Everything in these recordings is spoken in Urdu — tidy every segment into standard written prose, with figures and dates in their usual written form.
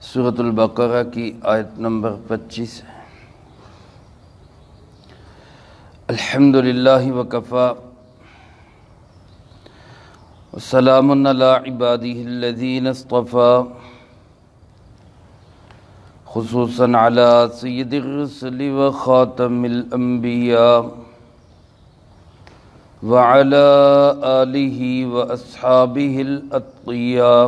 سورۃ البقرہ کی آیت نمبر 25 ہے۔ الحمدللہ وکفیٰ وسلام علی عبادہ الذین اصطفیٰ خصوصاً علی سید الرسل وخاتم الانبیاء وعلی آلہ واصحابہ الاتقیاء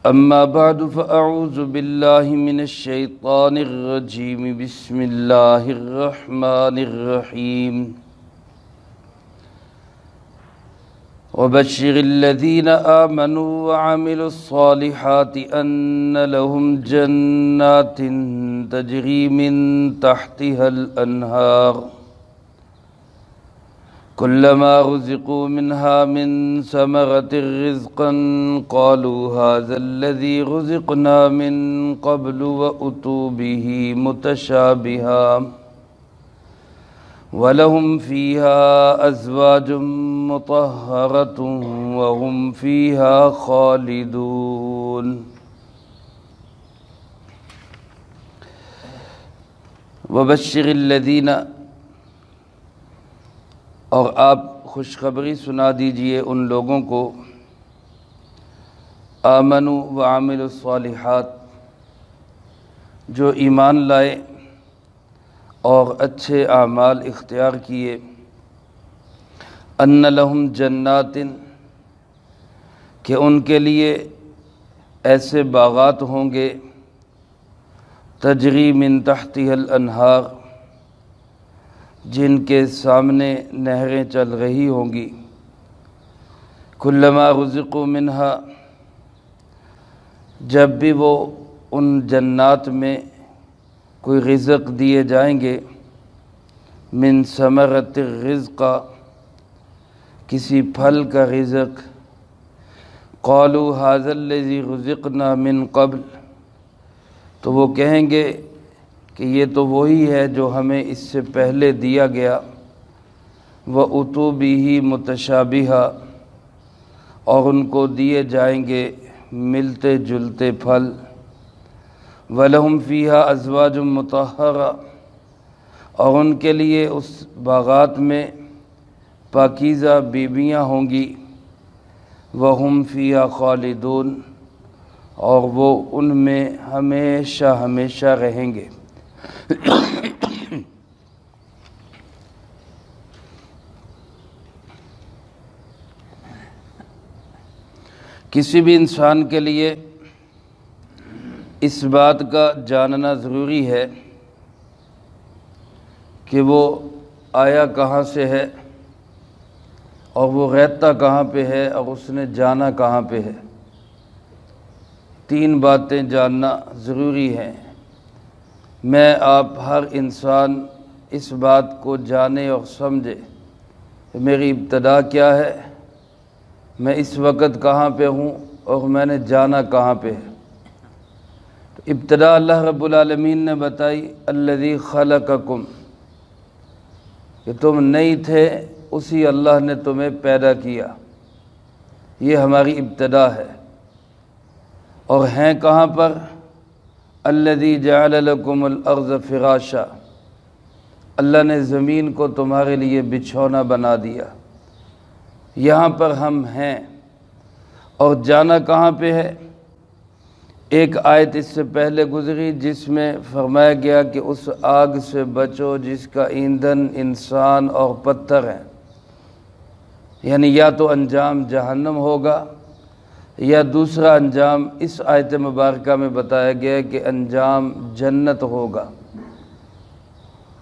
اما بعد فاعوذ باللہ من الشیطان الرجیم بسم اللہ الرحمن الرحیم وبشر الذین آمنوا وعملوا الصالحات ان لهم جنات تجری من تحتها الانہار كلما رزقوا منها من ثمرة رزقا قالوا هذا الذي رزقنا من قبل وأتوا به متشابها ولهم فيها أزواج مطهرة وهم فيها خالدون وبشر الذين، اور آپ خوشخبری سنا دیجئے ان لوگوں کو آمنوا وعملوا الصالحات، جو ایمان لائے اور اچھے اعمال اختیار کیے، ان لہم جنات، کہ ان کے لیے ایسے باغات ہوں گے تجری من تحتها الانہار، جن کے سامنے نہریں چل رہی ہوں گی، کلما رزقوا منہا، جب بھی وہ ان جنات میں کوئی رزق دیے جائیں گے، من ثمرۃ الرزق، کسی پھل کا رزق، قالوا ھذا الذی رزقنا من قبل، تو وہ کہیں گے کہ یہ تو وہی ہے جو ہمیں اس سے پہلے دیا گیا، وَأُتُوا بِهِ مُتَشَابِهًا، اور ان کو دیے جائیں گے ملتے جلتے پھل، وَلَهُمْ فِيهَا أَزْوَاجٌ مُطَہَّرَةٌ، اور ان کے لیے اس باغات میں پاکیزہ بیویاں ہوں گی، وَهُمْ فِيهَا خَالِدُونَ، اور وہ ان میں ہمیشہ ہمیشہ رہیں گے۔ کسی بھی انسان کے لیے اس بات کا جاننا ضروری ہے کہ وہ آیا کہاں سے ہے اور وہ رہتا کہاں پہ ہے اور اس نے جانا کہاں پہ ہے۔ تین باتیں جاننا ضروری ہیں۔ میں آپ ہر انسان اس بات کو جانے اور سمجھے کہ میری ابتدا کیا ہے، میں اس وقت کہاں پہ ہوں اور میں نے جانا کہاں پہ ہے۔ تو ابتدا اللہ رب العالمین نے بتائی، الذی خلقکم، کہ تم نہیں تھے، اسی اللہ نے تمہیں پیدا کیا، یہ ہماری ابتدا ہے۔ اور ہیں کہاں پر؟ الذی جعل لکم الارض فراشا، اللہ نے زمین کو تمہارے لیے بچھونا بنا دیا، یہاں پر ہم ہیں۔ اور جانا کہاں پہ ہے؟ ایک آیت اس سے پہلے گزری جس میں فرمایا گیا کہ اس آگ سے بچو جس کا ایندھن انسان اور پتھر ہیں، یعنی یا تو انجام جہنم ہوگا یا دوسرا انجام اس آیت مبارکہ میں بتایا گیا کہ انجام جنت ہوگا۔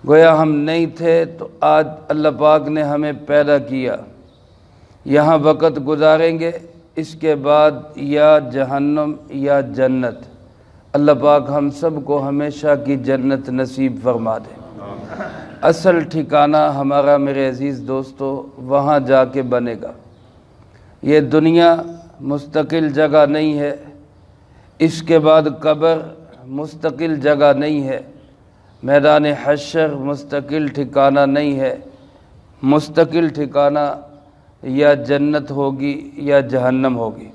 گویا ہم نہیں تھے تو آج اللہ پاک نے ہمیں پیدا کیا، یہاں وقت گزاریں گے، اس کے بعد یا جہنم یا جنت۔ اللہ پاک ہم سب کو ہمیشہ کی جنت نصیب فرما دے۔ اصل ٹھکانہ ہمارا میرے عزیز دوستو وہاں جا کے بنے گا۔ یہ دنیا مستقل جگہ نہیں ہے، اس کے بعد قبر مستقل جگہ نہیں ہے، میدان حشر مستقل ٹھکانہ نہیں ہے۔ مستقل ٹھکانہ یا جنت ہوگی یا جہنم ہوگی۔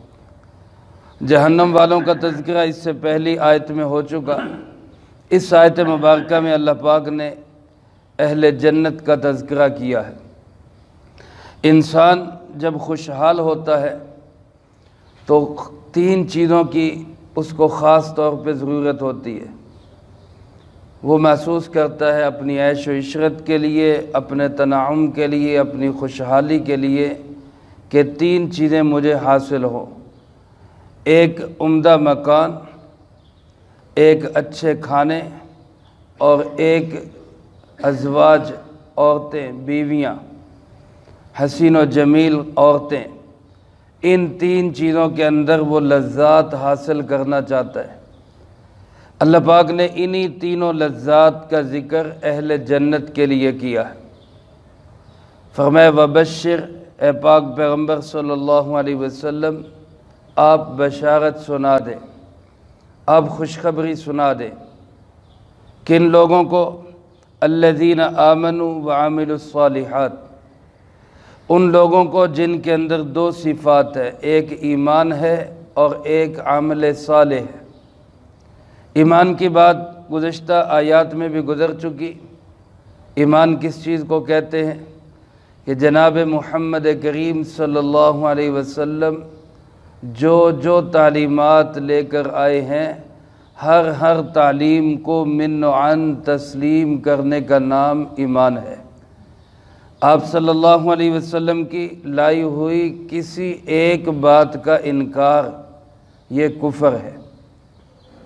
جہنم والوں کا تذکرہ اس سے پہلی آیت میں ہو چکا۔ اس آیت مبارکہ میں اللہ پاک نے اہل جنت کا تذکرہ کیا ہے۔ انسان جب خوشحال ہوتا ہے تو 3 چیزوں کی اس کو خاص طور پہ ضرورت ہوتی ہے۔ وہ محسوس کرتا ہے اپنی عیش و عشرت کے لیے، اپنے تنعم کے لیے، اپنی خوشحالی کے لیے کہ 3 چیزیں مجھے حاصل ہوں: ایک عمدہ مکان، ایک اچھے کھانے، اور ایک ازواج، عورتیں، بیویاں، حسین و جمیل عورتیں۔ ان 3 چیزوں کے اندر وہ لذات حاصل کرنا چاہتا ہے۔ اللہ پاک نے انہی تینوں لذات کا ذکر اہل جنت کے لیے کیا ہے۔ فرمایا وبشر، اے پاک پیغمبر صلی اللہ علیہ وسلم آپ بشارت سنا دیں، آپ خوشخبری سنا دیں۔ کن لوگوں کو؟ الذین آمنوا وعملوا الصالحات، ان لوگوں کو جن کے اندر 2 صفات ہے، ایک ایمان ہے اور ایک عمل صالح ہے۔ ایمان کی بات گزشتہ آیات میں بھی گزر چکی۔ ایمان کس چیز کو کہتے ہیں؟ کہ جناب محمد کریم صلی اللہ علیہ وسلم جو تعلیمات لے کر آئے ہیں، ہر تعلیم کو من و عن تسلیم کرنے کا نام ایمان ہے۔ آپ صلی اللہ علیہ وسلم کی لائی ہوئی کسی ایک بات کا انکار یہ کفر ہے۔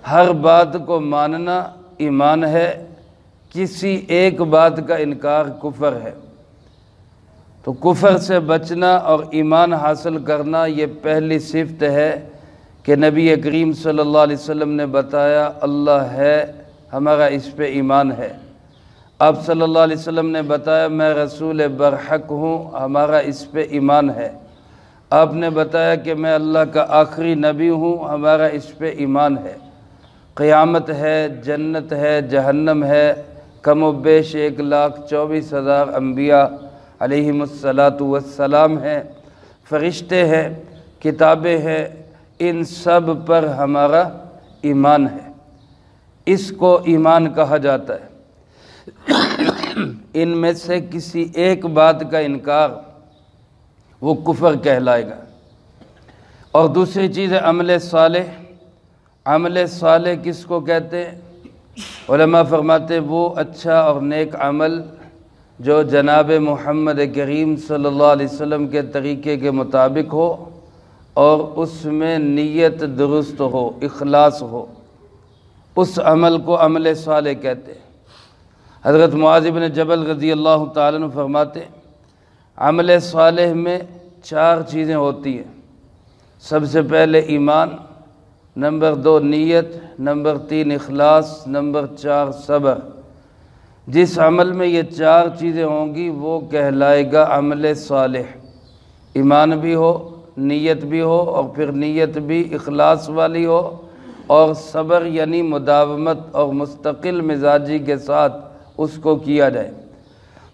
ہر بات کو ماننا ایمان ہے، کسی ایک بات کا انکار کفر ہے۔ تو کفر سے بچنا اور ایمان حاصل کرنا یہ پہلی صفت ہے کہ نبی کریم صلی اللہ علیہ وسلم نے بتایا اللہ ہے، ہمارا اس پہ ایمان ہے۔ آپ صلی اللہ علیہ وسلم نے بتایا میں رسول برحق ہوں، ہمارا اس پہ ایمان ہے۔ آپ نے بتایا کہ میں اللہ کا آخری نبی ہوں، ہمارا اس پہ ایمان ہے۔ قیامت ہے، جنت ہے، جہنم ہے، کم و بیش 1,24,000 انبیاء علیہم السلام ہیں، فرشتے ہیں، کتابیں ہیں، ان سب پر ہمارا ایمان ہے۔ اس کو ایمان کہا جاتا ہے۔ ان میں سے کسی ایک بات کا انکار وہ کفر کہلائے گا۔ اور دوسری چیز ہے عمل صالح۔ عمل صالح کس کو کہتے ہیں؟ علماء فرماتے ہیں وہ اچھا اور نیک عمل جو جناب محمد کریم صلی اللہ علیہ وسلم کے طریقے کے مطابق ہو اور اس میں نیت درست ہو، اخلاص ہو، اس عمل کو عمل صالح کہتے ہیں۔ حضرت معاذ بن جبل رضی اللہ تعالیٰ عنہ فرماتے ہیں عمل صالح میں 4 چیزیں ہوتی ہیں۔ سب سے پہلے ایمان، نمبر 2 نیت، نمبر 3 اخلاص، نمبر 4 صبر۔ جس عمل میں یہ 4 چیزیں ہوں گی وہ کہلائے گا عمل صالح۔ ایمان بھی ہو، نیت بھی ہو، اور پھر نیت بھی اخلاص والی ہو، اور صبر یعنی مداومت اور مستقل مزاجی کے ساتھ اس کو کیا جائے۔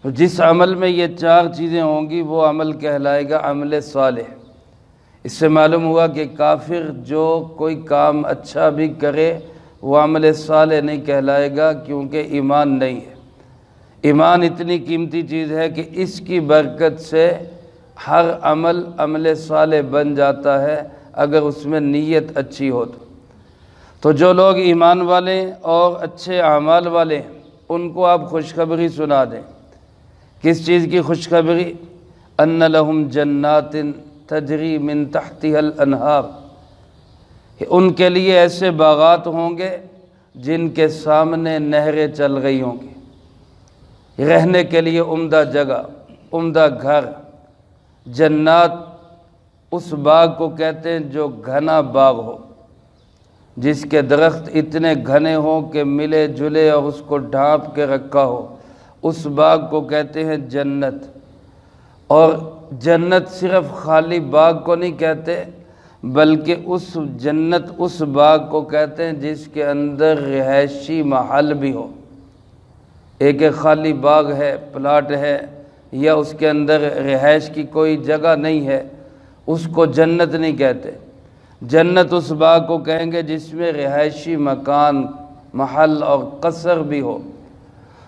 تو جس عمل میں یہ 4 چیزیں ہوں گی وہ عمل کہلائے گا عمل صالح۔ اس سے معلوم ہوا کہ کافر جو کوئی کام اچھا بھی کرے وہ عمل صالح نہیں کہلائے گا، کیونکہ ایمان نہیں ہے۔ ایمان اتنی قیمتی چیز ہے کہ اس کی برکت سے ہر عمل عمل صالح بن جاتا ہے اگر اس میں نیت اچھی ہو تو جو لوگ ایمان والے اور اچھے اعمال والے ہیں ان کو آپ خوشخبری سنا دیں۔ کس چیز کی خوشخبری؟ ان لہم جنات تجری من تحتها الانہار، کہ ان کے لیے ایسے باغات ہوں گے جن کے سامنے نہریں چل رہی ہوں گی، رہنے کے لیے عمدہ جگہ، عمدہ گھر۔ جنات اس باغ کو کہتے ہیں جو گھنا باغ ہو، جس کے درخت اتنے گھنے ہوں کہ ملے جلے اور اس کو ڈھانپ کے رکھا ہو، اس باغ کو کہتے ہیں جنت۔ اور جنت صرف خالی باغ کو نہیں کہتے، بلکہ اس جنت اس باغ کو کہتے ہیں جس کے اندر رہائشی محل بھی ہو۔ ایک خالی باغ ہے، پلاٹ ہے، یا اس کے اندر رہائش کی کوئی جگہ نہیں ہے، اس کو جنت نہیں کہتے۔ جنت اس باغ کو کہیں گے جس میں رہائشی مکان، محل اور قصر بھی ہو۔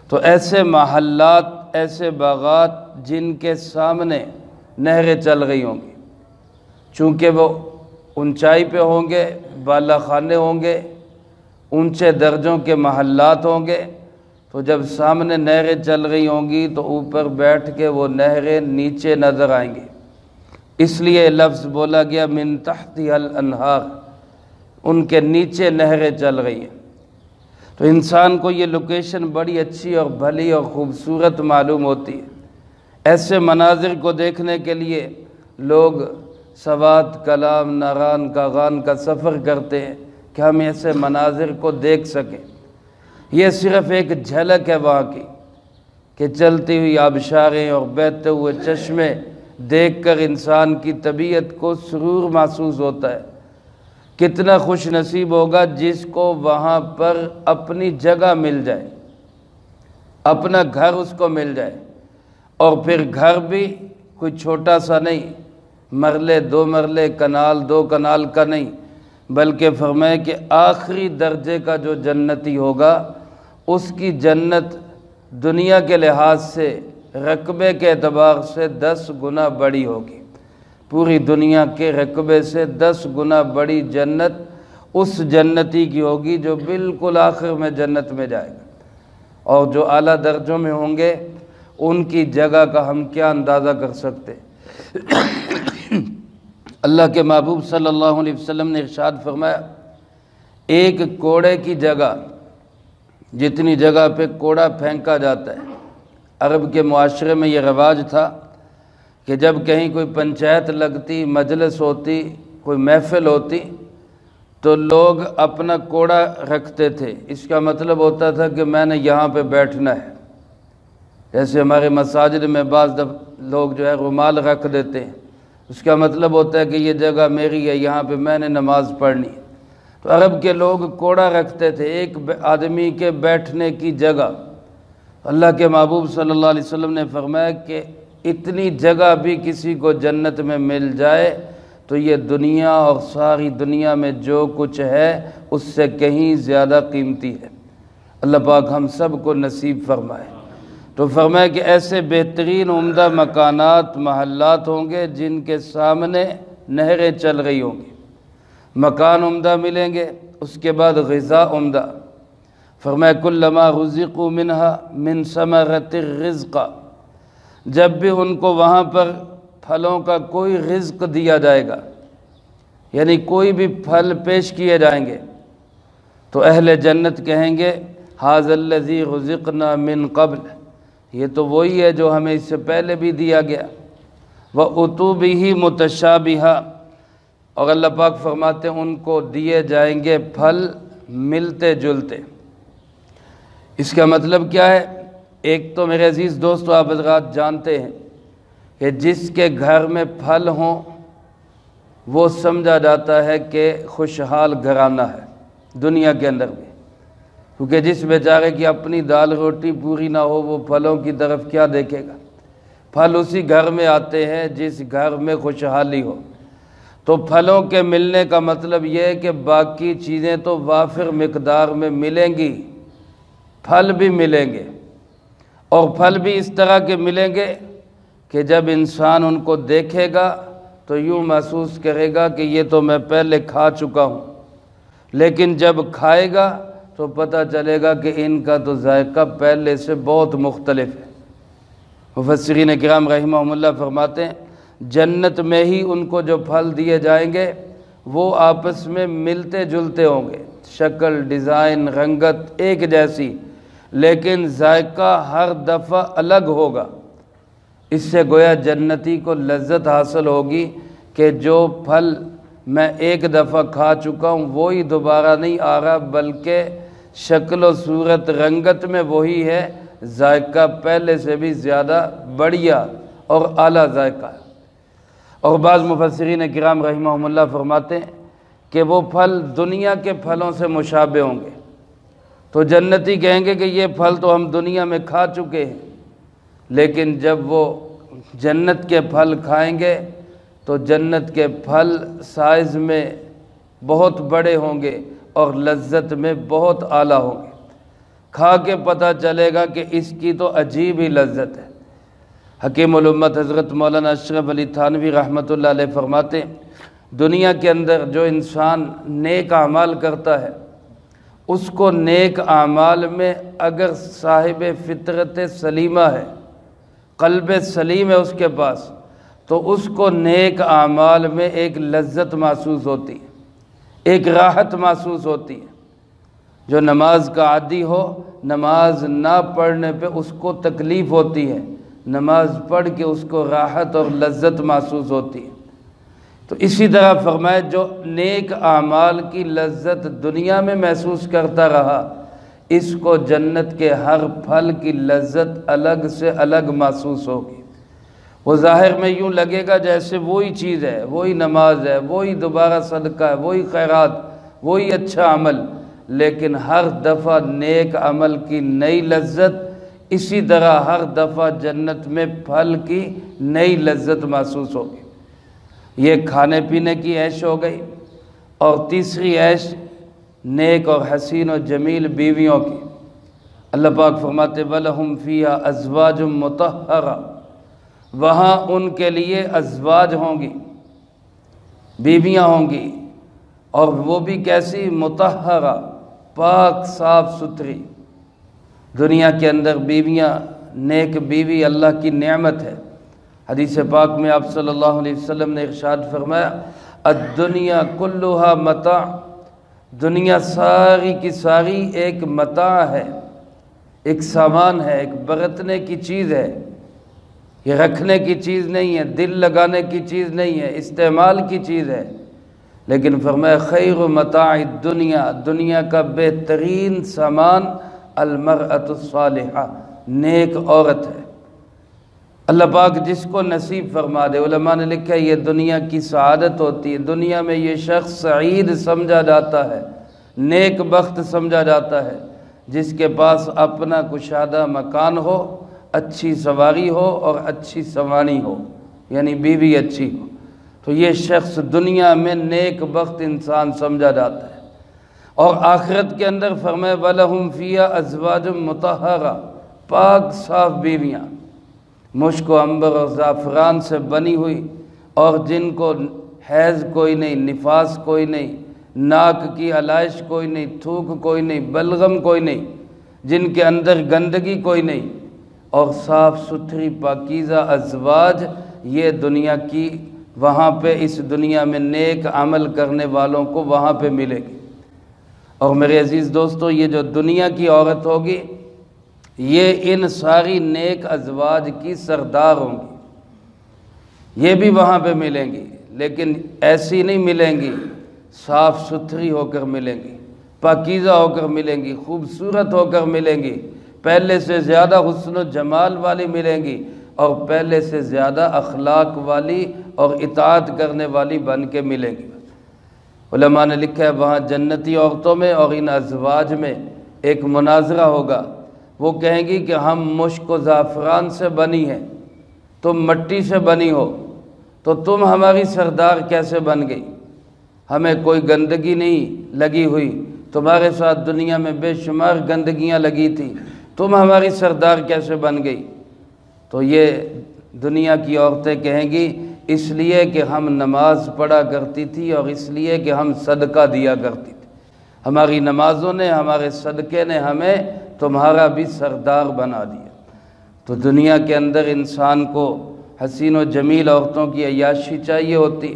تو ایسے محلات، ایسے باغات جن کے سامنے نہریں چل رہی ہوں گی، چونکہ وہ اونچائی پہ ہوں گے، بالا خانے ہوں گے، اونچے درجوں کے محلات ہوں گے، تو جب سامنے نہریں چل رہی ہوں گی تو اوپر بیٹھ کے وہ نہریں نیچے نظر آئیں گی، اس لیے لفظ بولا گیا من تحتها الانہار، ان کے نیچے نہریں چل رہی ہیں۔ تو انسان کو یہ لوکیشن بڑی اچھی اور بھلی اور خوبصورت معلوم ہوتی ہے۔ ایسے مناظر کو دیکھنے کے لیے لوگ سوات، کلام، ناران، کاغان کا سفر کرتے ہیں کہ ہم ایسے مناظر کو دیکھ سکیں۔ یہ صرف ایک جھلک ہے وہاں کی کہ چلتی ہوئی آبشاریں اور بہتے ہوئے چشمے دیکھ کر انسان کی طبیعت کو سرور محسوس ہوتا ہے۔ کتنا خوش نصیب ہوگا جس کو وہاں پر اپنی جگہ مل جائے، اپنا گھر اس کو مل جائے، اور پھر گھر بھی کوئی چھوٹا سا نہیں، مرلے 2 مرلے، کنال 2 کنال کا نہیں، بلکہ فرمائے کہ آخری درجے کا جو جنتی ہوگا اس کی جنت دنیا کے لحاظ سے، رقبے کے اعتبار سے 10 گنا بڑی ہوگی۔ پوری دنیا کے رقبے سے 10 گنا بڑی جنت اس جنتی کی ہوگی جو بالکل آخر میں جنت میں جائے گا، اور جو اعلیٰ درجوں میں ہوں گے ان کی جگہ کا ہم کیا اندازہ کر سکتے۔ اللہ کے محبوب صلی اللہ علیہ وسلم نے ارشاد فرمایا، ایک کوڑے کی جگہ، جتنی جگہ پہ کوڑا پھینکا جاتا ہے، عرب کے معاشرے میں یہ رواج تھا کہ جب کہیں کوئی پنچایت لگتی، مجلس ہوتی، کوئی محفل ہوتی، تو لوگ اپنا کوڑا رکھتے تھے۔ اس کا مطلب ہوتا تھا کہ میں نے یہاں پہ بیٹھنا ہے۔ جیسے ہمارے مساجد میں بعض لوگ جو ہے رومال رکھ دیتے ہیں، اس کا مطلب ہوتا ہے کہ یہ جگہ میری ہے، یہاں پہ میں نے نماز پڑھنی ہے۔ تو عرب کے لوگ کوڑا رکھتے تھے، ایک آدمی کے بیٹھنے کی جگہ۔ اللہ کے محبوب صلی اللہ علیہ وسلم نے فرمایا کہ اتنی جگہ بھی کسی کو جنت میں مل جائے تو یہ دنیا اور ساری دنیا میں جو کچھ ہے اس سے کہیں زیادہ قیمتی ہے۔ اللہ پاک ہم سب کو نصیب فرمائے۔ تو فرمایا کہ ایسے بہترین عمدہ مکانات، محلات ہوں گے جن کے سامنے نہریں چل رہی ہوں گی، مکان عمدہ ملیں گے، اس کے بعد غذا عمدہ۔ فرمایا کلما رزقوا منہا من ثمرۃ الرزق، جب بھی ان کو وہاں پر پھلوں کا کوئی رزق دیا جائے گا، یعنی کوئی بھی پھل پیش کیے جائیں گے، تو اہل جنت کہیں گے ھذا الذی رزقنا من قبل، یہ تو وہی ہے جو ہمیں اس سے پہلے بھی دیا گیا۔ وَأُتُوا بِهِ مُتَشَابِهًا، اور اللہ پاک فرماتے ہیں ان کو دیے جائیں گے پھل ملتے جلتے۔ اس کا مطلب کیا ہے؟ ایک تو میرے عزیز دوستو آپ حضرات جانتے ہیں کہ جس کے گھر میں پھل ہوں وہ سمجھا جاتا ہے کہ خوشحال گھرانہ ہے دنیا کے اندر بھی، کیونکہ جس بیچارے کی اپنی دال روٹی پوری نہ ہو وہ پھلوں کی طرف کیا دیکھے گا۔ پھل اسی گھر میں آتے ہیں جس گھر میں خوشحالی ہو۔ تو پھلوں کے ملنے کا مطلب یہ ہے کہ باقی چیزیں تو وافر مقدار میں ملیں گی، پھل بھی ملیں گے، اور پھل بھی اس طرح کے ملیں گے کہ جب انسان ان کو دیکھے گا تو یوں محسوس کرے گا کہ یہ تو میں پہلے کھا چکا ہوں، لیکن جب کھائے گا تو پتہ چلے گا کہ ان کا تو ذائقہ پہلے سے بہت مختلف ہے۔ مفسرین کرام رحمہم اللہ فرماتے ہیں جنت میں ہی ان کو جو پھل دیے جائیں گے وہ آپس میں ملتے جلتے ہوں گے، شکل، ڈیزائن، رنگت ایک جیسی، لیکن ذائقہ ہر دفعہ الگ ہوگا۔ اس سے گویا جنتی کو لذت حاصل ہوگی کہ جو پھل میں ایک دفعہ کھا چکا ہوں وہی دوبارہ نہیں آ رہا، بلکہ شکل و صورت، رنگت میں وہی ہے، ذائقہ پہلے سے بھی زیادہ بڑھیا اور اعلیٰ ذائقہ ہے۔ اور بعض مفسرین کرام رحمہم اللہ فرماتے ہیں کہ وہ پھل دنیا کے پھلوں سے مشابہ ہوں گے، تو جنتی کہیں گے کہ یہ پھل تو ہم دنیا میں کھا چکے ہیں، لیکن جب وہ جنت کے پھل کھائیں گے تو جنت کے پھل سائز میں بہت بڑے ہوں گے اور لذت میں بہت اعلیٰ ہوں گے۔ کھا کے پتہ چلے گا کہ اس کی تو عجیب ہی لذت ہے۔ حکیم الامت حضرت مولانا اشرف علی تھانوی رحمۃ اللہ علیہ فرماتے ہیں دنیا کے اندر جو انسان نیک اعمال کرتا ہے اس کو نیک اعمال میں اگر صاحب فطرت سلیمہ ہے، قلب سلیم ہے اس کے پاس، تو اس کو نیک اعمال میں ایک لذت محسوس ہوتی ہے، ایک راحت محسوس ہوتی ہے۔ جو نماز کا عادی ہو، نماز نہ پڑھنے پہ اس کو تکلیف ہوتی ہے، نماز پڑھ کے اس کو راحت اور لذت محسوس ہوتی ہے۔ تو اسی طرح فرمائے جو نیک اعمال کی لذت دنیا میں محسوس کرتا رہا، اس کو جنت کے ہر پھل کی لذت الگ سے الگ محسوس ہوگی۔ وہ ظاہر میں یوں لگے گا جیسے وہی چیز ہے، وہی نماز ہے، وہی دوبارہ صدقہ ہے، وہی خیرات، وہی اچھا عمل، لیکن ہر دفعہ نیک عمل کی نئی لذت، اسی طرح ہر دفعہ جنت میں پھل کی نئی لذت محسوس ہوگی۔ یہ کھانے پینے کی عیش ہو گئی، اور تیسری عیش نیک اور حسین و جمیل بیویوں کی۔ اللہ پاک فرماتے وَلَهُمْ فِيهَا أَزْوَاجٌ مُطَهَّرَةٌ، وہاں ان کے لیے ازواج ہوں گی، بیویاں ہوں گی، اور وہ بھی کیسی؟ مطہرہ، پاک صاف ستھری۔ دنیا کے اندر بیویاں، نیک بیوی اللہ کی نعمت ہے۔ حدیث پاک میں آپ صلی اللہ علیہ وسلم نے ارشاد فرمایا الدنیا کلھا متاع، دنیا ساری کی ساری ایک متاع ہے، ایک سامان ہے، ایک برتنے کی چیز ہے، یہ رکھنے کی چیز نہیں ہے، دل لگانے کی چیز نہیں ہے، استعمال کی چیز ہے۔ لیکن فرمایا خیر متاع الدنیا، دنیا کا بہترین سامان المرأۃ الصالحہ، نیک عورت ہے۔ اللہ پاک جس کو نصیب فرما دے، علماء نے لکھا ہے یہ دنیا کی سعادت ہوتی ہے۔ دنیا میں یہ شخص سعید سمجھا جاتا ہے، نیک بخت سمجھا جاتا ہے، جس کے پاس اپنا کشادہ مکان ہو، اچھی سواری ہو اور اچھی سوانی ہو، یعنی بیوی اچھی ہو، تو یہ شخص دنیا میں نیک بخت انسان سمجھا جاتا ہے۔ اور آخرت کے اندر فرمائے وَلَهُمْ فِيهَا أَزْوَاجٌ مُطَهَّرَةٌ، پاک صاف بیویاں، مشک و عنبر اور زعفران سے بنی ہوئی، اور جن کو حیض کوئی نہیں، نفاس کوئی نہیں، ناک کی علائش کوئی نہیں، تھوک کوئی نہیں، بلغم کوئی نہیں، جن کے اندر گندگی کوئی نہیں، اور صاف ستھری پاکیزہ ازواج، یہ دنیا کی وہاں پہ اس دنیا میں نیک عمل کرنے والوں کو وہاں پہ ملے گی۔ اور میرے عزیز دوستو، یہ جو دنیا کی عورت ہوگی یہ ان ساری نیک ازواج کی سردار ہوں گی، یہ بھی وہاں پہ ملیں گی، لیکن ایسی نہیں ملیں گی، صاف ستھری ہو کر ملیں گی، پاکیزہ ہو کر ملیں گی، خوبصورت ہو کر ملیں گی، پہلے سے زیادہ حسن و جمال والی ملیں گی، اور پہلے سے زیادہ اخلاق والی اور اطاعت کرنے والی بن کے ملیں گی۔ علماء نے لکھا ہے وہاں جنتی عورتوں میں اور ان ازواج میں ایک مناظرہ ہوگا۔ وہ کہیں گی کہ ہم مشک و زعفران سے بنی ہیں، تم مٹی سے بنی ہو، تو تم ہماری سردار کیسے بن گئی؟ ہمیں کوئی گندگی نہیں لگی ہوئی، تمہارے ساتھ دنیا میں بے شمار گندگیاں لگی تھی، تم ہماری سردار کیسے بن گئی؟ تو یہ دنیا کی عورتیں کہیں گی اس لیے کہ ہم نماز پڑھا کرتی تھی، اور اس لیے کہ ہم صدقہ دیا کرتی تھی، ہماری نمازوں نے، ہمارے صدقے نے ہمیں تمہارا بھی سردار بنا دیا۔ تو دنیا کے اندر انسان کو حسین و جمیل عورتوں کی عیاشی چاہیے ہوتی،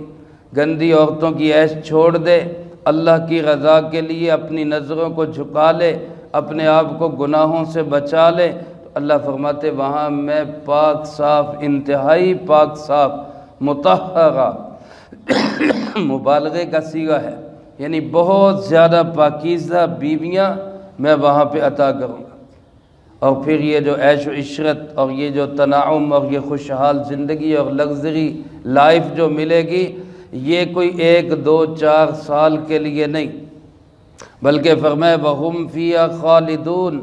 گندی عورتوں کی عیش چھوڑ دے، اللہ کی رضا کے لیے اپنی نظروں کو جھکا لے، اپنے آپ کو گناہوں سے بچا لے، تو اللہ فرماتے وہاں میں پاک صاف، انتہائی پاک صاف، مطہرہ، مبالغے کا صیغہ ہے، یعنی بہت زیادہ پاکیزہ بیویاں میں وہاں پہ عطا کروں گا۔ اور پھر یہ جو عیش و عشرت اور یہ جو تنعم اور یہ خوشحال زندگی اور لگژری لائف جو ملے گی، یہ کوئی 1 2 4 سال کے لیے نہیں، بلکہ فرمائے وَهُمْ فِيهَا خَالِدُونَ،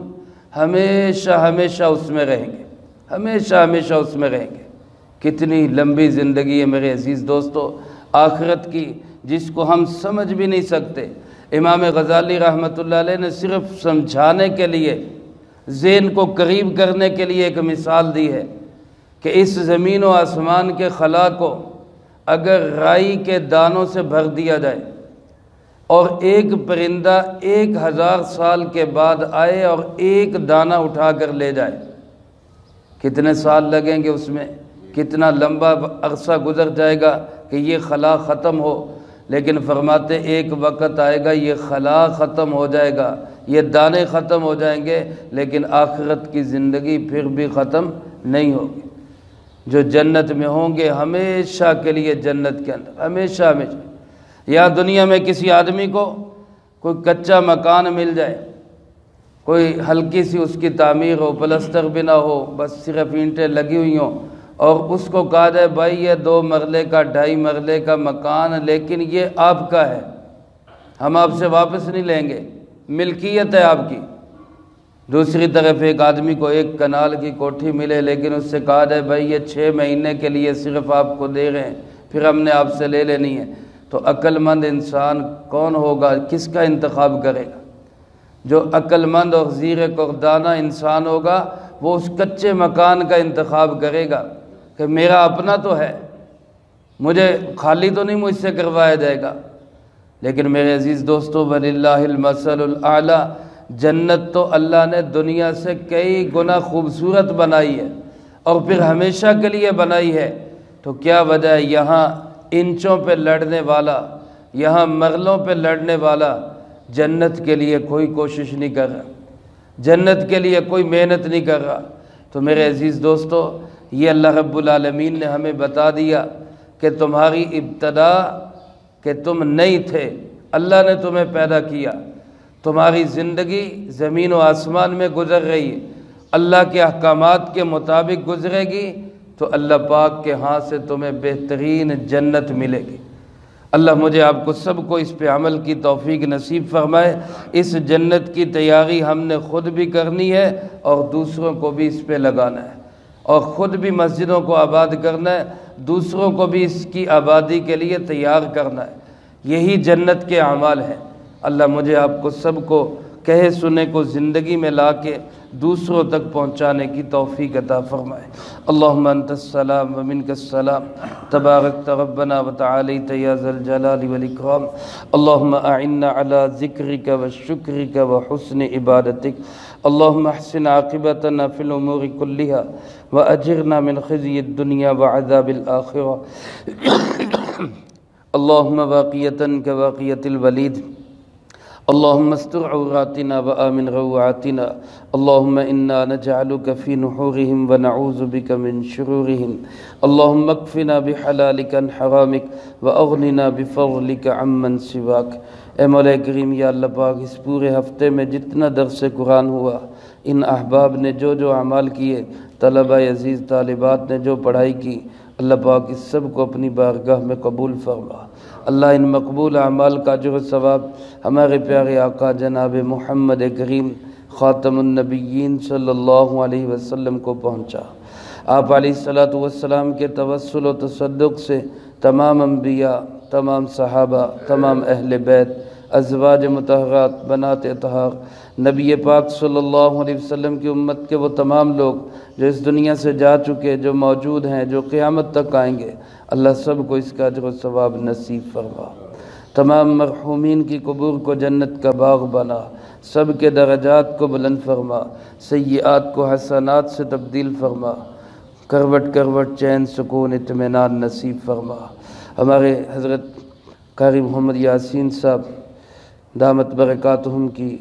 ہمیشہ ہمیشہ اس میں رہیں گے، ہمیشہ ہمیشہ اس میں رہیں گے۔ کتنی لمبی زندگی ہے میرے عزیز دوستو۔ آخرت کی جس کو ہم سمجھ بھی نہیں سکتے۔ امام غزالی رحمۃ اللہ علیہ نے صرف سمجھانے کے لیے، ذہن کو قریب کرنے کے لیے ایک مثال دی ہے کہ اس زمین و آسمان کے خلا کو اگر رائی کے دانوں سے بھر دیا جائے اور ایک پرندہ 1000 سال کے بعد آئے اور ایک دانہ اٹھا کر لے جائے، کتنے سال لگیں گے اس میں، کتنا لمبا عرصہ گزر جائے گا کہ یہ خلا ختم ہو، لیکن فرماتے ایک وقت آئے گا یہ خلا ختم ہو جائے گا، یہ دانے ختم ہو جائیں گے، لیکن آخرت کی زندگی پھر بھی ختم نہیں ہوگی۔ جو جنت میں ہوں گے ہمیشہ کے لیے جنت کے اندر، ہمیشہ ہمیشہ۔ یا دنیا میں کسی آدمی کو کوئی کچا مکان مل جائے، کوئی ہلکی سی اس کی تعمیر ہو، پلستر بھی نہ ہو، بس صرف اینٹیں لگی ہوئی ہوں، اور اس کو کہا جائے بھائی یہ 2 مرلے کا 2.5 مرلے کا مکان لیکن یہ آپ کا ہے، ہم آپ سے واپس نہیں لیں گے، ملکیت ہے آپ کی۔ دوسری طرف ایک آدمی کو 1 کنال کی کوٹھی ملے لیکن اس سے کہا جائے بھائی یہ 6 مہینے کے لیے صرف آپ کو دے رہے ہیں، پھر ہم نے آپ سے لے لینی ہے، تو عقل مند انسان کون ہوگا، کس کا انتخاب کرے گا؟ جو عقل مند اور زیر قدرانہ انسان ہوگا وہ اس کچے مکان کا انتخاب کرے گا کہ میرا اپنا تو ہے، مجھے خالی تو نہیں مجھ سے کروایا جائے گا۔ لیکن میرے عزیز دوستو، وَلِلَّهِ الْمَثَلُ الْأَعْلَى، جنت تو اللہ نے دنیا سے کئی گنا خوبصورت بنائی ہے اور پھر ہمیشہ کے لیے بنائی ہے، تو کیا وجہ ہے یہاں انچوں پہ لڑنے والا، یہاں مرلوں پہ لڑنے والا جنت کے لیے کوئی کوشش نہیں کر رہا، جنت کے لیے کوئی محنت نہیں کر رہا؟ تو میرے عزیز دوستو، یہ اللہ رب العالمین نے ہمیں بتا دیا کہ تمہاری ابتدا کہ تم نہیں تھے، اللہ نے تمہیں پیدا کیا، تمہاری زندگی زمین و آسمان میں گزر رہی ہے، اللہ کے احکامات کے مطابق گزرے گی تو اللہ پاک کے ہاں سے تمہیں بہترین جنت ملے گی۔ اللہ مجھے آپ کو سب کو اس پہ عمل کی توفیق نصیب فرمائے۔ اس جنت کی تیاری ہم نے خود بھی کرنی ہے اور دوسروں کو بھی اس پہ لگانا ہے، اور خود بھی مسجدوں کو آباد کرنا ہے، دوسروں کو بھی اس کی آبادی کے لیے تیار کرنا ہے۔ یہی جنت کے اعمال ہیں۔ اللہ مجھے آپ کو سب کو کہے سنے کو زندگی میں لا کے دوسروں تک پہنچانے کی توفیق عطا فرمائے۔ اللہم انت السلام ومنک السلام، تبارکت ربنا وتعالیت یا ذا الجلال والاکرام۔ اللہم اعنا علی ذکرک وشکرک وحسن عبادتک۔ اللہم احسن عاقبتنا فی الامور کلہا واجرنا من خزی الدنیا وعذاب الآخرہ۔ اللہم واقیتا کواقیت الولید، اللہم استر عوراتنا وآمن روعاتنا، اللہم انا نجعلک فی نحورہم ونعوذ بک من شرورہم، اللہم اکفنا بحلالک عن حرامک واغننا بفضلک عمن سواک۔ اے مولا کریم، یا اللہ پاک، اس پورے ہفتے میں جتنا درس قرآن ہوا، ان احباب نے جو اعمال کیے، طلبہ عزیز طالبات نے جو پڑھائی کی، اللہ پاک اس سب کو اپنی بارگاہ میں قبول فرما۔ اللہ ان مقبول اعمال کا اجر و ثواب ہمارے پیارے آقا جناب محمد کریم خاتم النبیین صلی اللہ علیہ وسلم کو پہنچا۔ آپ علیہ السلام کے توسل و تصدق سے تمام انبیاء، تمام صحابہ، تمام اہل بیت، ازواج مطہرات، بنات اطہار، نبی پاک صلی اللہ علیہ وسلم کی امت کے وہ تمام لوگ جو اس دنیا سے جا چکے، جو موجود ہیں، جو قیامت تک آئیں گے، اللہ سب کو اس کا اجر و ثواب نصیب فرما۔ تمام مرحومین کی قبور کو جنت کا باغ بنا، سب کے درجات کو بلند فرما، سیئات کو حسنات سے تبدیل فرما، کروٹ کروٹ چین سکون اطمینان نصیب فرما۔ ہمارے حضرت قاری محمد یاسین صاحب دامت برکاتہم کی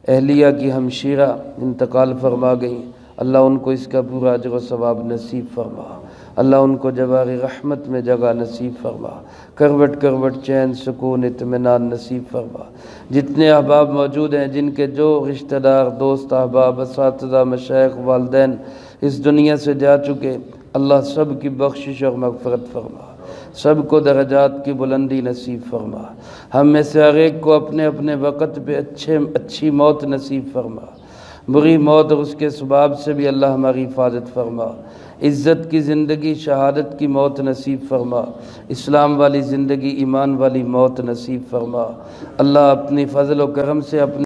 اہلیہ کی ہمشیرہ انتقال فرما گئیں، اللہ ان کو اس کا پورا اجر و ثواب نصیب فرما، اللہ ان کو جوار رحمت میں جگہ نصیب فرما، کروٹ کروٹ چین سکون اطمینان نصیب فرما۔ جتنے احباب موجود ہیں، جن کے جو رشتہ دار، دوست، احباب، اساتذہ، مشائخ، والدین اس دنیا سے جا چکے، اللہ سب کی بخشش اور مغفرت فرما، سب کو درجات کی بلندی نصیب فرما۔ ہم میں سے ہر ایک کو اپنے اپنے وقت پہ اچھی موت نصیب فرما۔ بری موت اور اس کے اسباب سے بھی اللہ ہماری حفاظت فرما، عزت کی زندگی، شہادت کی موت نصیب فرما، اسلام والی زندگی، ایمان والی موت نصیب فرما۔ اللہ اپنی فضل و کرم سے اپنے